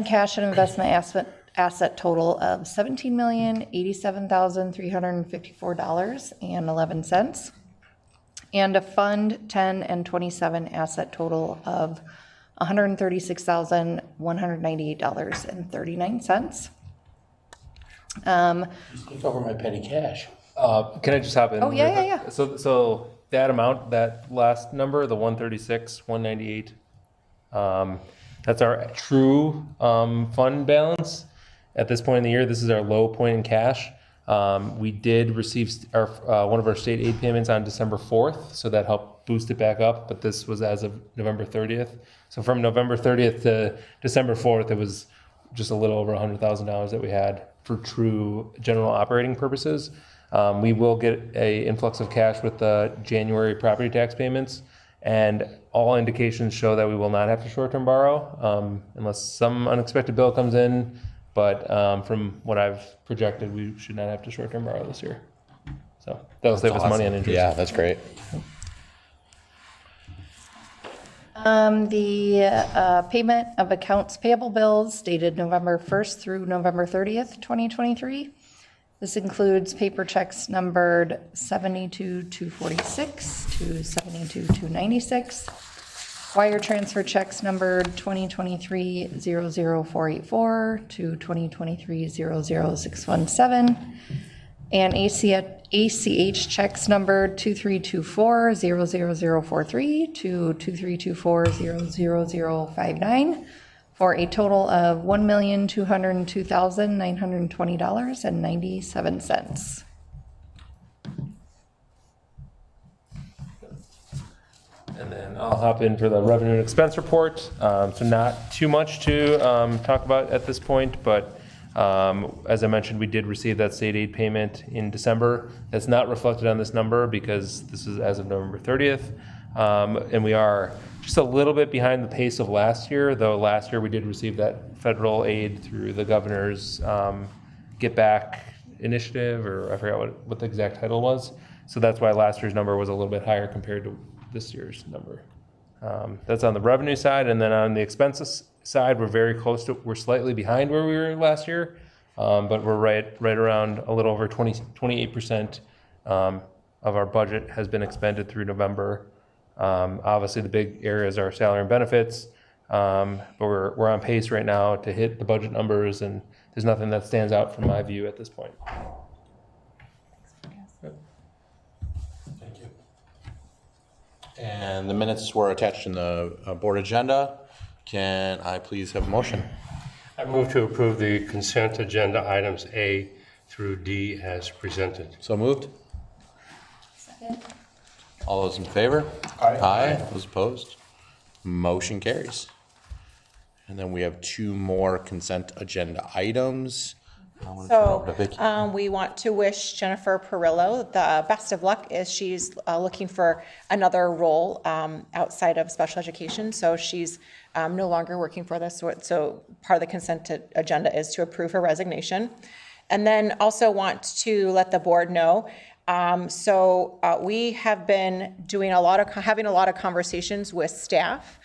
Cash and investment asset total of $17,087,354.11. And a Fund 10 and 27 asset total of $136,198.39. Look over my petty cash. Can I just hop in? Oh, yeah. So that amount, that last number, the 136, 198, that's our true fund balance. At this point in the year, this is our low point in cash. We did receive our one of our state aid payments on December 4th, so that helped boost it back up, but this was as of November 30th. So from November 30th to December 4th, it was just a little over $100,000 that we had for true general operating purposes. We will get a influx of cash with the January property tax payments, and all indications show that we will not have to short-term borrow unless some unexpected bill comes in. But from what I've projected, we should not have to short-term borrow this year. So that'll save us money on interest. Yeah, that's great. The payment of accounts payable bills dated November 1st through November 30th, 2023. This includes paper checks numbered 72-246 to 72-296, wire transfer checks numbered 2023-00484 to 2023-00617, and ACH checks numbered 2324-00043 to 2324-00059 for a total of $1,202,920.97. And then I'll hop in for the revenue and expense report. So not too much to talk about at this point, but as I mentioned, we did receive that state aid payment in December. That's not reflected on this number because this is as of November 30th. And we are just a little bit behind the pace of last year, though last year we did receive that federal aid through the governor's Get Back initiative, or I forgot what the exact title was. So that's why last year's number was a little bit higher compared to this year's number. That's on the revenue side. And then on the expenses side, we're slightly behind where we were last year, but we're right around a little over 28% of our budget has been expended through November. Obviously the big areas are salary and benefits, but we're on pace right now to hit the budget numbers, and there's nothing that stands out from my view at this point. Thank you. And the minutes were attached in the board agenda. Can I please have a motion? I move to approve the consent agenda items A through D as presented. So moved. Second. All those in favor? Aye. Those opposed? Motion carries. And then we have two more consent agenda items. I want to turn over to Vicky. We want to wish Jennifer Perillo the best of luck as she's looking for another role outside of special education. So she's no longer working for this. So part of the consent agenda is to approve her resignation. And then also want to let the board know, we have been having a lot of conversations with staff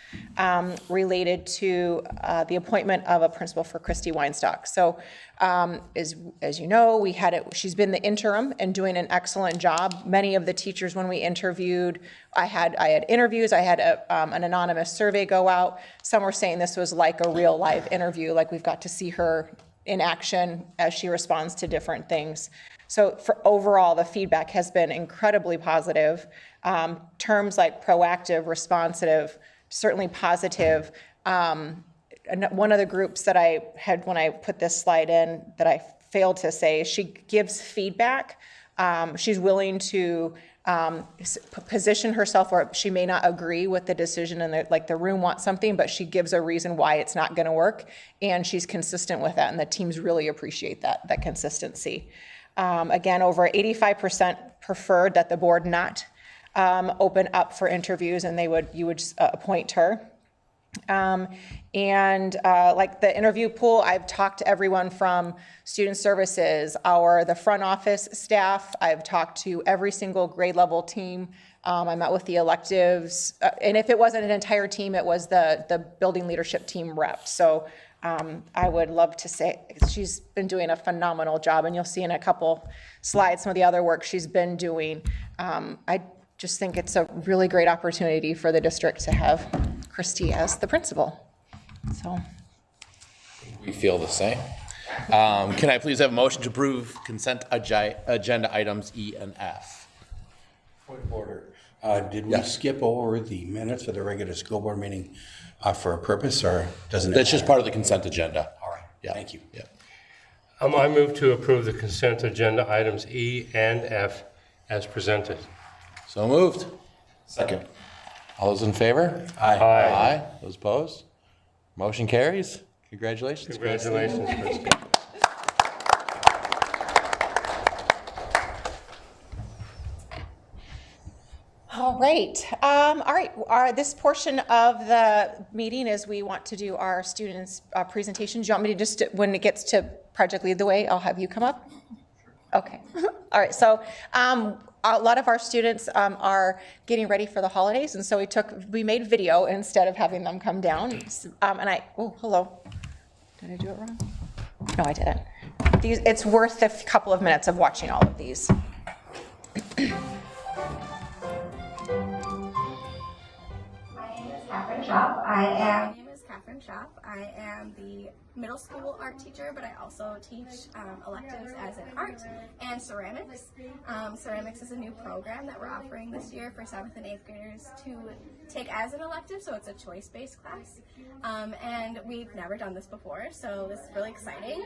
related to the appointment of a principal for Christy Weinstock. So as you know, she's been the interim and doing an excellent job. Many of the teachers, when we interviewed, I had interviews, I had an anonymous survey go out. Some were saying this was like a real live interview, like we've got to see her in action as she responds to different things. So for overall, the feedback has been incredibly positive. Terms like proactive, responsive, certainly positive. One of the groups that I had when I put this slide in that I failed to say, she gives feedback. She's willing to position herself where she may not agree with the decision and the room wants something, but she gives a reason why it's not going to work, and she's consistent with that, and the teams really appreciate that consistency. Again, over 85% preferred that the board not open up for interviews, and you would appoint her. Like the interview pool, I've talked to everyone from student services, the front office staff. I've talked to every single grade level team. I met with the electives, and if it wasn't an entire team, it was the building leadership team rep. So I would love to say, she's been doing a phenomenal job, and you'll see in a couple slides some of the other work she's been doing. I just think it's a really great opportunity for the district to have Christy as the principal. So, We feel the same. Can I please have a motion to approve consent agenda items E and F? Point of order. Did we Yes. skip over the minutes for the regular school board meeting for a purpose, or doesn't it? That's just part of the consent agenda. All right, Yeah. thank you. Yeah. I move to approve the consent agenda items E and F as presented. So moved. Second. All those in favor? Aye. Aye. Those opposed? Motion carries. Congratulations, Chris. Congratulations, Chris. all right. This portion of the meeting is we want to do our students' presentations. Do you want me to just, when it gets to Project Lead the Way, I'll have you come up? Okay. All right. So a lot of our students are getting ready for the holidays, and so we made video instead of having them come down. Oh, hello. Did I do it wrong? No, I didn't. It's worth a couple of minutes of watching all of these. My name is Catherine Schaap. I am the middle school art teacher, but I also teach electives as in art and ceramics. Ceramics is a new program that we're offering this year for 7th and 8th graders to take as an elective, so it's a choice-based class. And we've never done this before, so this is really exciting.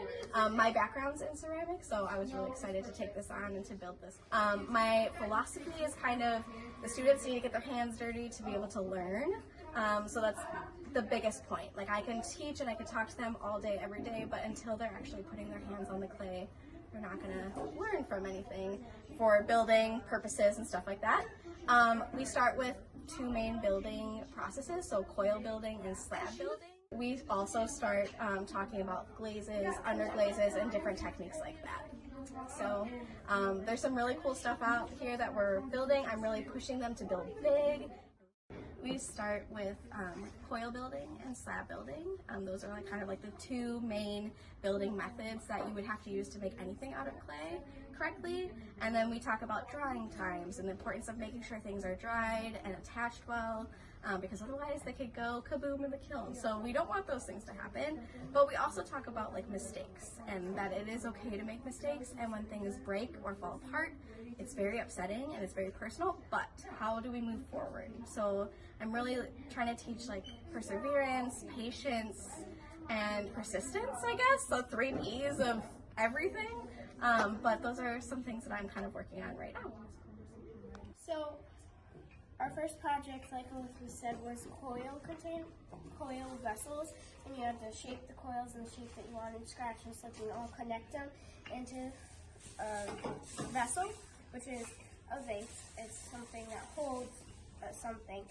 My background's in ceramics, so I was really excited to take this on and to build this. My philosophy is kind of the students need to get their hands dirty to be able to learn. So that's the biggest point. Like, I can teach and I can talk to them all day, every day, but until they're actually putting their hands on the clay, they're not gonna learn from anything for building purposes and stuff like that. We start with 2 main building processes, so coil building and slab building. We also start talking about glazes, underglazes, and different techniques like that. So there's some really cool stuff out here that we're building. I'm really pushing them to build big. We start with coil building and slab building. Those are kind of like the 2 main building methods that you would have to use to make anything out of clay correctly. And then we talk about drying times and the importance of making sure things are dried and attached well, because otherwise they could go kaboom in the kiln. So we don't want those things to happen. But we also talk about like mistakes, and that it is okay to make mistakes, and when things break or fall apart, it's very upsetting and it's very personal, but how do we move forward? So I'm really trying to teach like perseverance, patience, and persistence, I guess. So 3 P's of everything. But those are some things that I'm kind of working on right now. So our first project, like Elizabeth said, was coil vessels, and you had to shape the coils in the shape that you wanted to scratch and slip and all connect them into a vessel, which is a vase. It's something that holds something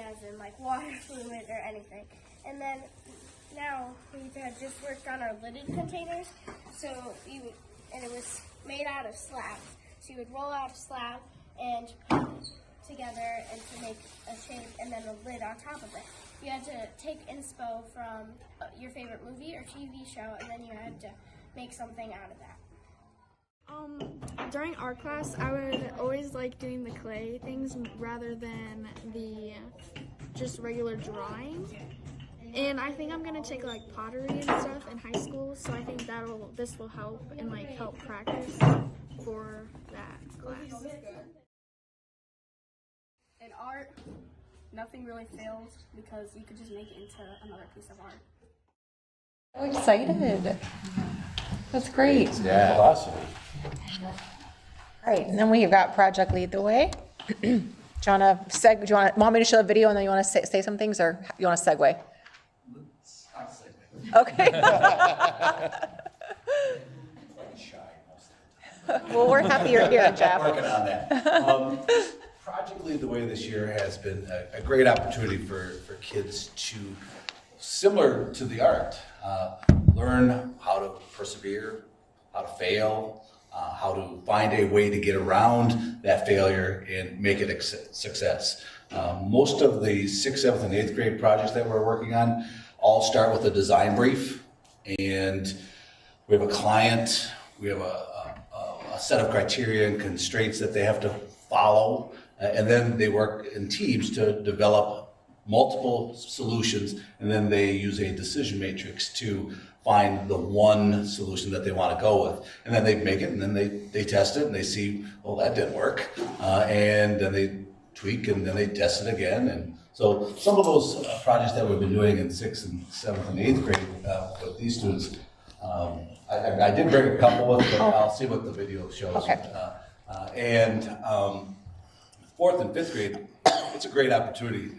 as in like water, fluid, or anything. And then now we had just worked on our lidded containers, and it was made out of slabs. So you would roll out a slab and put it together and to make a shape, and then a lid on top of it. You had to take inspo from your favorite movie or TV show, and then you had to make something out of that. During art class, I would always like doing the clay things rather than the just regular drawing. And I think I'm gonna take like pottery and stuff in high school, so I think this will help and like help practice for that class. In art, nothing really fails because you could just make it into another piece of art. So excited. That's great. Yeah. Philosophy. All right, and then we've got Project Lead the Way. Do you want me to show a video and then you want to say some things, or you want to segue? Okay. Well, we're happy you're here, Jeff. Working on that. Project Lead the Way this year has been a great opportunity for kids to, similar to the art, learn how to persevere, how to fail, how to find a way to get around that failure and make it a success. Most of the 6th, 7th, and 8th grade projects that we're working on all start with a design brief, and we have a client, we have a set of criteria and constraints that they have to follow, and then they work in teams to develop multiple solutions, and then they use a decision matrix to find the one solution that they want to go with. And then they make it, and then they test it, and they see, well, that didn't work. And then they tweak, and then they test it again. And so some of those projects that we've been doing in 6th and 7th and 8th grade with these students, I did bring a couple with, but I'll see what the video shows. Okay. And 4th and 5th grade, it's a great opportunity.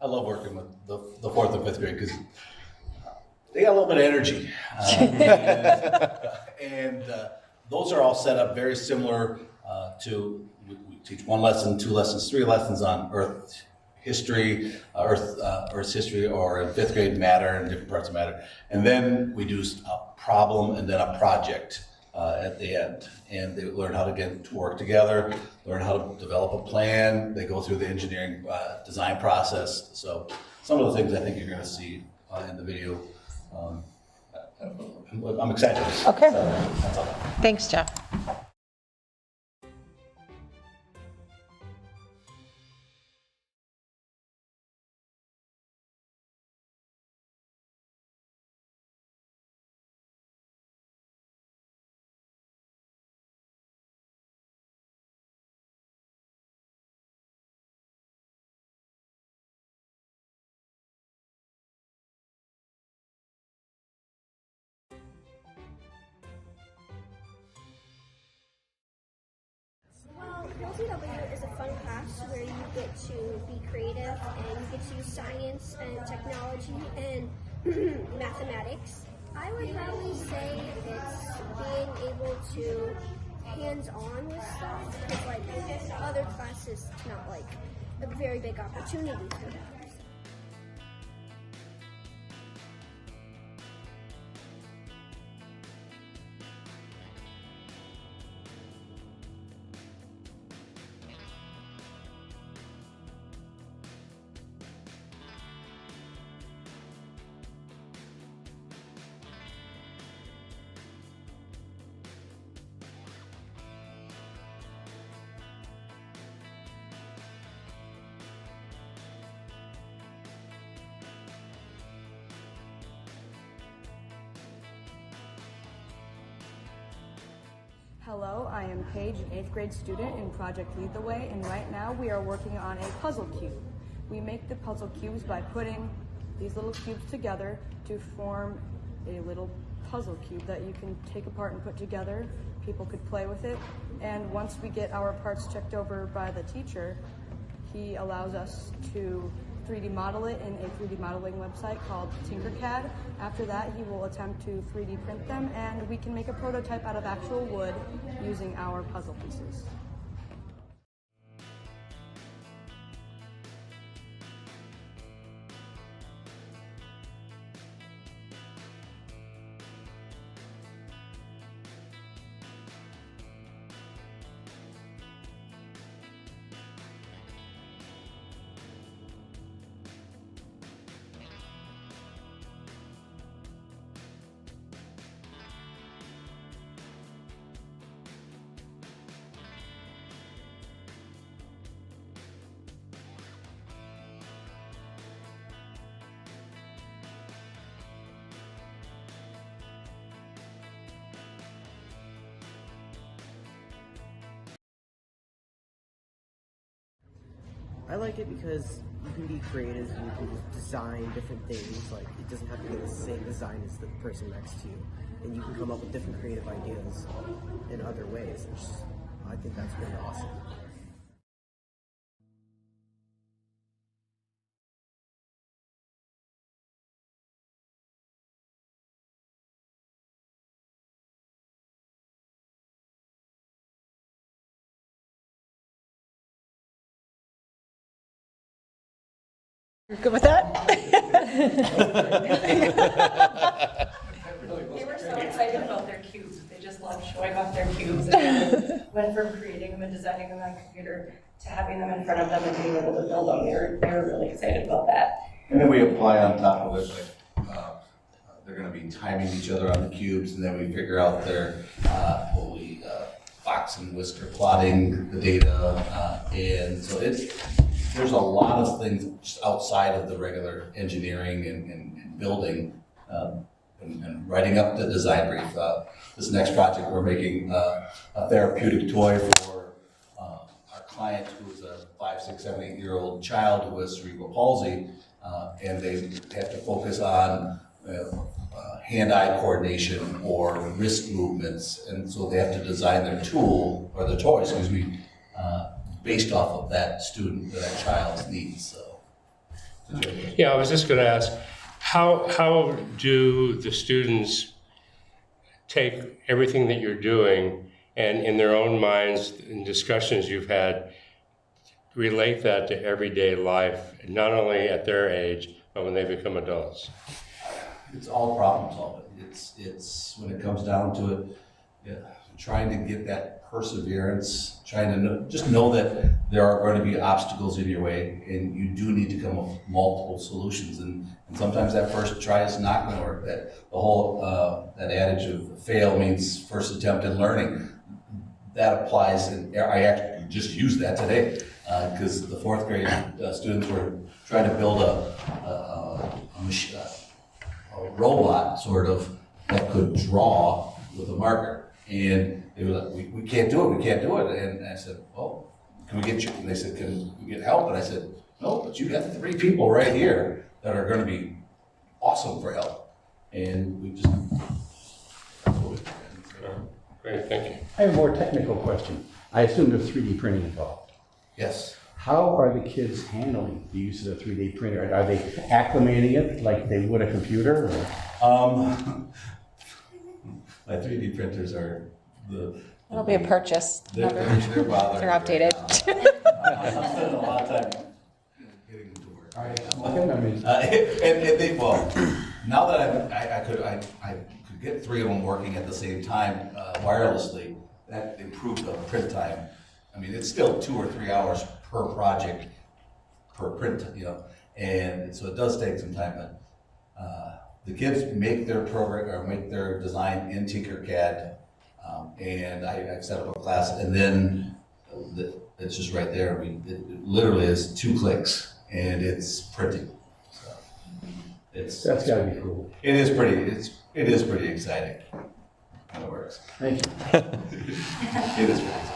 I love working with the 4th and 5th grade because they got a little bit of energy. And those are all set up very similar to, we teach 1 lesson, 2 lessons, 3 lessons on Earth history, Earth's history, or in 5th grade matter and different parts of matter. And then we do a problem and then a project at the end. And they learn how to get to work together, learn how to develop a plan. They go through the engineering design process. So some of the things I think you're going to see in the video. I'm excited. Okay. So, that's all. Thanks, Jeff. Well, LCW is a fun class where you get to be creative and you get to use science and technology and mathematics. I would probably say it's being able to hands-on with stuff because like other classes, it's not like a very big opportunity for that. Hello, I am Paige, an 8th grade student in Project Lead the Way, and right now we are working on a puzzle cube. We make the puzzle cubes by putting these little cubes together to form a little puzzle cube that you can take apart and put together. People could play with it, and once we get our parts checked over by the teacher, he allows us to 3D model it in a 3D modeling website called Tinkercad. After that, he will attempt to 3D print them, and we can make a prototype out of actual wood using our puzzle pieces. I like it because you can be creative and you can just design different things. Like, it doesn't have to be the same design as the person next to you. And you can come up with different creative ideas in other ways. I think that's really awesome. You're good with that? They were so excited about their cubes. They just loved showing off their cubes. And went from creating them and designing them on a computer to having them in front of them and being able to build them. They were really excited about that. And then we apply on top of it like they're gonna be timing each other on the cubes, and then we figure out their, box and whisker plotting the data, and so there's a lot of things just outside of the regular engineering and building, and writing up the design brief. This next project, we're making a therapeutic toy for our client who's a 5, 6, 7, 8-year-old child who has cerebral palsy, and they have to focus on hand-eye coordination or wrist movements, and so they have to design their tool, or the toy, excuse me, based off of that child's needs, so. Yeah, I was just going to ask, how do the students take everything that you're doing and in their own minds, in discussions you've had, relate that to everyday life, not only at their age, but when they become adults? It's all problem solving. It's when it comes down to it, yeah, trying to get that perseverance, trying to just know that there are going to be obstacles in your way, and you do need to come up with multiple solutions. And sometimes that first try is not going to work. That the whole that adage of fail means first attempt in learning, that applies. And I actually just used that today because the 4th grade students were trying to build a robot sort of that could draw with a marker, and they were like, we can't do it, and I said, well, can we get you, and they said, can we get help? And I said, no, but you got 3 people right here that are going to be awesome for help, and we just Great, thank you. I have a more technical question. I assume there's 3D printing involved. Yes. How are the kids handling the use of the 3D printer? Are they acclimating it like they would a computer? My 3D printers are It'll be a purchase. They're bothered. They're outdated. I'm spending a lot of time getting them to work. And they, well, now that I could get 3 of them working at the same time wirelessly, that improved the print time. I mean, it's still 2 or 3 hours per project, per print, and so it does take some time, but the kids make their program or make their design in Tinkercad, and I've set up a class, and then it's just right there. It literally is 2 clicks, and it's printing. So That's got to be cool. It is pretty exciting when it works. Thank you. It is pretty exciting.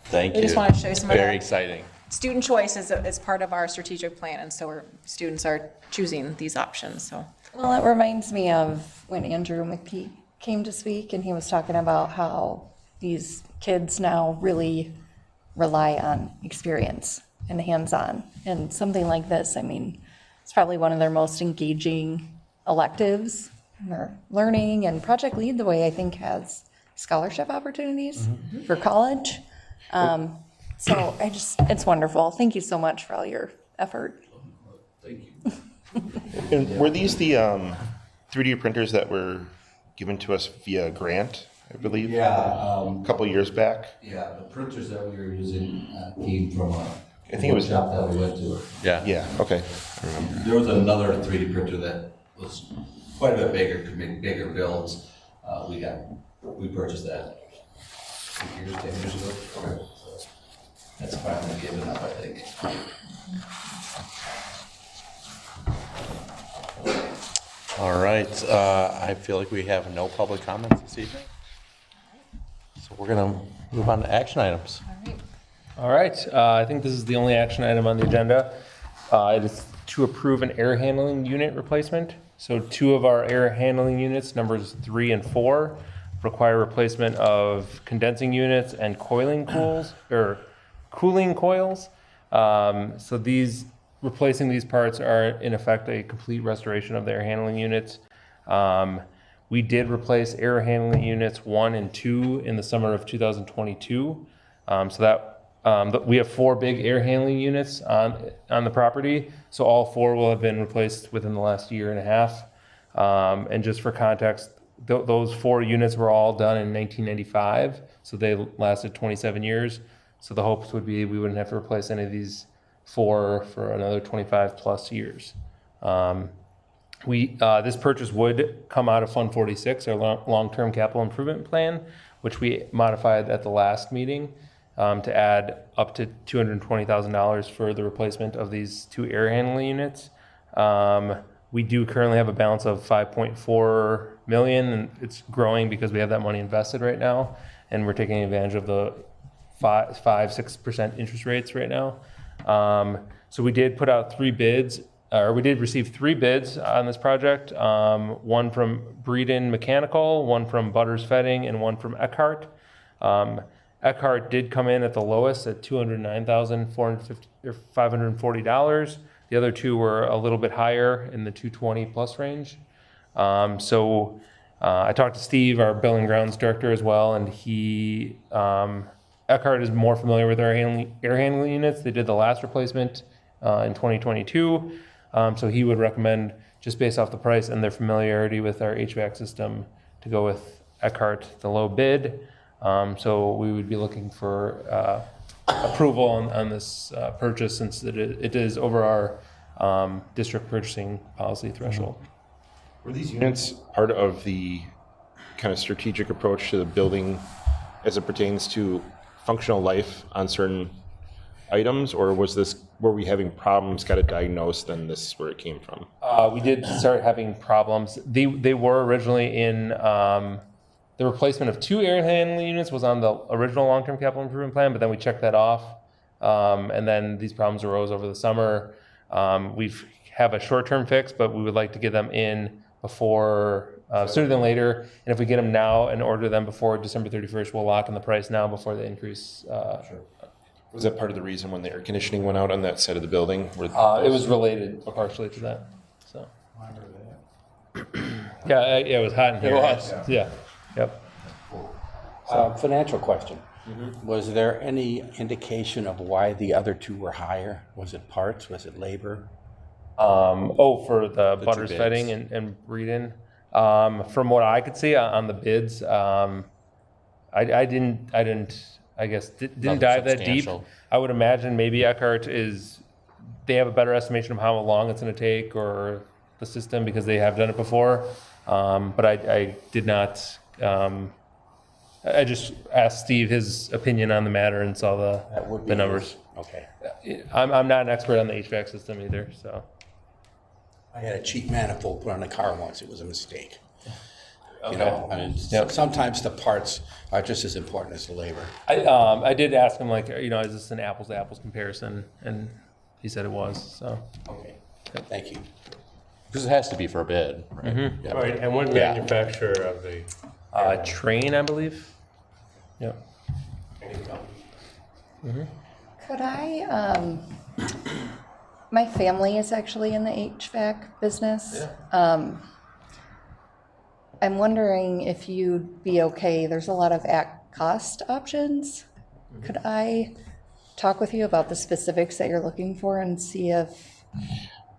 Thank We you. just want to show you some of Very that. exciting. Student choice is part of our strategic plan, and so students are choosing these options, so. Well, it reminds me of when Andrew McPeak came to speak, and he was talking about how these kids now really rely on experience and hands-on. And something like this, I mean, it's probably one of their most engaging electives. They're learning, and Project Lead the Way, I think, has scholarship opportunities for college. So it's wonderful. Thank you so much for all your effort. Thank you. And were these the 3D printers that were given to us via grant, I believe? Yeah. A couple years back? Yeah, the printers that we were using came from I think it was shop that we went to. Yeah. Yeah, okay. There was another 3D printer that was quite a bit bigger, could make bigger builds. We purchased that 10 years ago. So that's finally given up, I think. All right, I feel like we have no public comments this evening. So we're gonna move on to action items. All right, I think this is the only action item on the agenda. It is to approve an air handling unit replacement. So 2 of our air handling units, numbers 3 and 4, require replacement of condensing units and cooling coils. So replacing these parts are in effect a complete restoration of the air handling units. We did replace air handling units 1 and 2 in the summer of 2022. We have 4 big air handling units on the property. So all 4 will have been replaced within the last year and a half. And just for context, those 4 units were all done in 1995. So they lasted 27 years. So the hopes would be we wouldn't have to replace any of these 4 for another 25 plus years. This purchase would come out of Fund 46, our long-term capital improvement plan, which we modified at the last meeting to add up to $220,000 for the replacement of these 2 air handling units. We do currently have a balance of $5.4 million, and it's growing because we have that money invested right now, and we're taking advantage of the 5-6% interest rates right now. So we did put out 3 bids, or we did receive 3 bids on this project. One from Breeden Mechanical, one from Butters Fetting, and one from Eckhart. Eckhart did come in at the lowest at $209,540. The other 2 were a little bit higher in the 220 plus range. I talked to Steve, our building grounds director, as well, and Eckhart is more familiar with our air handling units. They did the last replacement in 2022, so he would recommend, just based off the price and their familiarity with our HVAC system, to go with Eckhart, the low bid. So we would be looking for approval on this purchase, since it is over our district purchasing policy threshold. Were these units part of the kind of strategic approach to the building as it pertains to functional life on certain items, or were we having problems, got it diagnosed, and this is where it came from? We did start having problems. They were originally in the replacement of 2 air handling units was on the original long-term capital improvement plan, but then we checked that off, and then these problems arose over the summer. We have a short-term fix, but we would like to get them in before sooner than later. And if we get them now and order them before December 31st, we'll lock in the price now before the increase. Sure. Was that part of the reason when the air conditioning went out on that side of the building? It was related partially to that. So. Yeah, it was hot in here. It was. Yeah. Yep. Financial question. Was there any indication of why the other 2 were higher? Was it parts? Was it labor? For the 2 Butters bids. Fetting and Breeden. From what I could see on the bids, I didn't Nothing dive that deep. substantial. I would imagine maybe Eckhart they have a better estimation of how long it's going to take, or the system, because they have done it before. But I did not. I just asked Steve his opinion on the matter and saw the numbers. Okay. I'm not an expert on the HVAC system either, so. I had a cheap manifold put on a car once. It was a mistake. Okay. You know, I mean, Yep. sometimes the parts are just as important as the labor. I did ask him, like, is this an apples to apples comparison? And he said it was, so. Okay. Thank you. Because it has to be for a bid, right? Mm-hmm. Yeah. Right, and what manufacturer of the? Train, I believe. Yep. Could I, my family is actually in the HVAC business. I'm wondering if you'd be okay, there's a lot of at-cost options. Could I talk with you about the specifics that you're looking for and see if,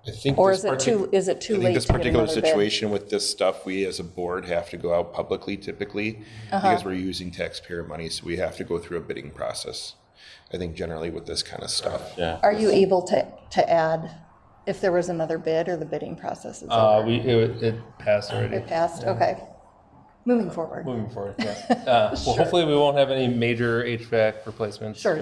I think or this is it too I late think this to get particular another bid? situation with this stuff, we as a board have to go out publicly typically, because we're using taxpayer money, so we have to go through a bidding process. I think generally with this kind of stuff. Yeah. Are you able to add if there was another bid, or the bidding process is over? It passed already. It passed, okay. Moving forward. Moving forward, yeah. Well, hopefully we won't have any major HVAC replacements. Sure.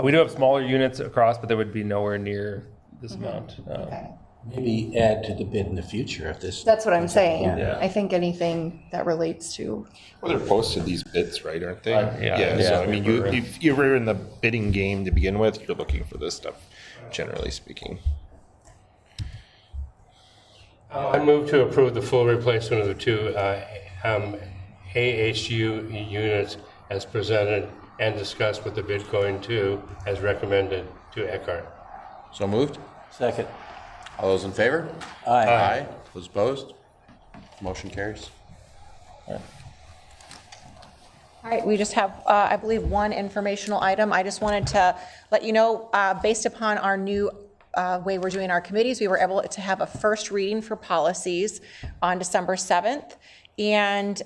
We do have smaller units across, but they would be nowhere near this amount. Okay. Maybe add to the bid in the future if this. That's what I'm saying. Yeah. I think anything that relates to, Well, they're posted, these bids, right, aren't they? Yeah. So, I mean, if you were in the bidding game to begin with, you're looking for this stuff, generally speaking. I move to approve the full replacement of the 2 AHU units as presented and discussed with the bid going to, as recommended, to Eckhart. So moved? Second. All those in favor? Aye. Those opposed? Motion carries. All right, we just have, I believe, one informational item. I just wanted to let you know, based upon our new way we're doing our committees, we were able to have a first reading for policies on December 7th. And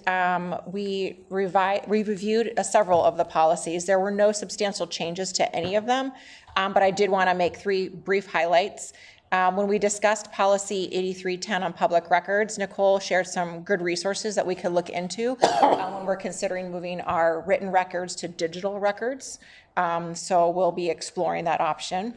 we reviewed several of the policies. There were no substantial changes to any of them, but I did want to make 3 brief highlights. When we discussed policy 8310 on public records, Nicole shared some good resources that we could look into when we're considering moving our written records to digital records. So we'll be exploring that option.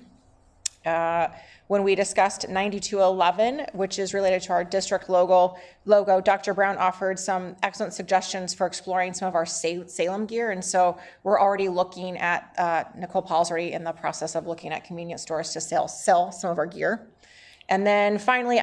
When we discussed 9211, which is related to our district logo, Dr. Brown offered some excellent suggestions for exploring some of our Salem gear. And so we're already looking at, Nicole Paul's already in the process of looking at convenience stores to sell some of our gear. And then finally,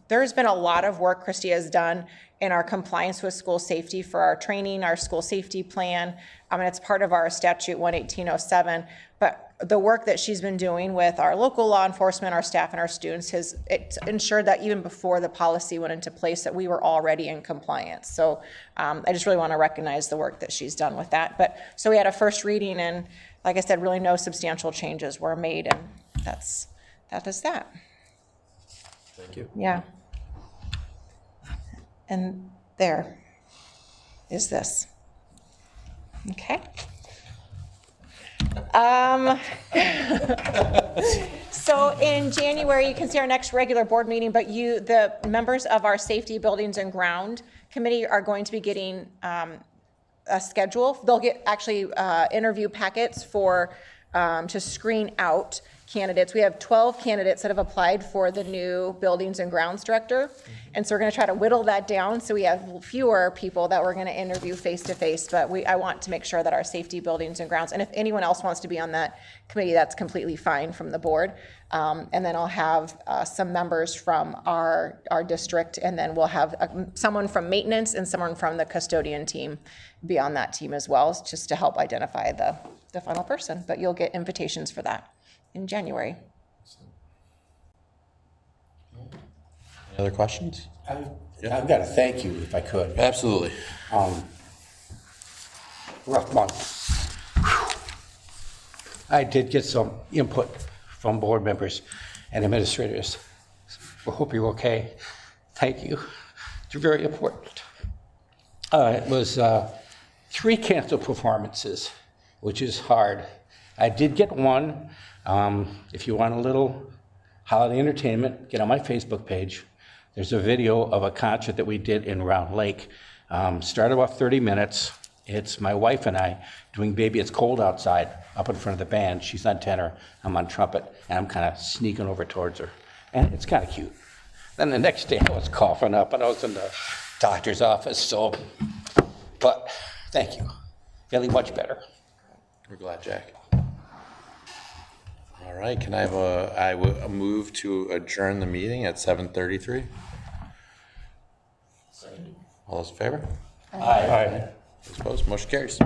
there's been a lot of work Christy has done in our compliance with school safety for our training, our school safety plan. And it's part of our statute 11807. But the work that she's been doing with our local law enforcement, our staff, and our students has ensured that even before the policy went into place, that we were already in compliance. So I just really want to recognize the work that she's done with that. So we had a first reading, and like I said, really no substantial changes were made, and that is that. Thank you. Yeah. And there is this. Okay. So in January, you can see our next regular board meeting, but the members of our Safety, Buildings, and Ground Committee are going to be getting a schedule. They'll get actually interview packets to screen out candidates. We have 12 candidates that have applied for the new Buildings and Grounds Director. And so we're going to try to whittle that down so we have fewer people that we're going to interview face-to-face. But I want to make sure that our Safety, Buildings, and Grounds, and if anyone else wants to be on that committee, that's completely fine from the board. And then I'll have some members from our district, and then we'll have someone from maintenance and someone from the custodian team be on that team as well, just to help identify the final person. But you'll get invitations for that in January. Any other questions? I've got to thank you, if I could. Absolutely. Rough month. I did get some input from board members and administrators. I hope you're okay. Thank you. It's very important. It was 3 canceled performances, which is hard. I did get one. If you want a little holiday entertainment, get on my Facebook page. There's a video of a concert that we did in Round Lake. Started off 30 minutes. It's my wife and I doing Baby It's Cold Outside up in front of the band. She's on tenor, I'm on trumpet, and I'm kind of sneaking over towards her. And it's kind of cute. Then the next day I was coughing up and I was in the doctor's office, but thank you. Feeling much better. We're glad, Jack. All right, can I have a move to adjourn the meeting at 7:33? All those in favor? Aye. Those opposed, motion carries.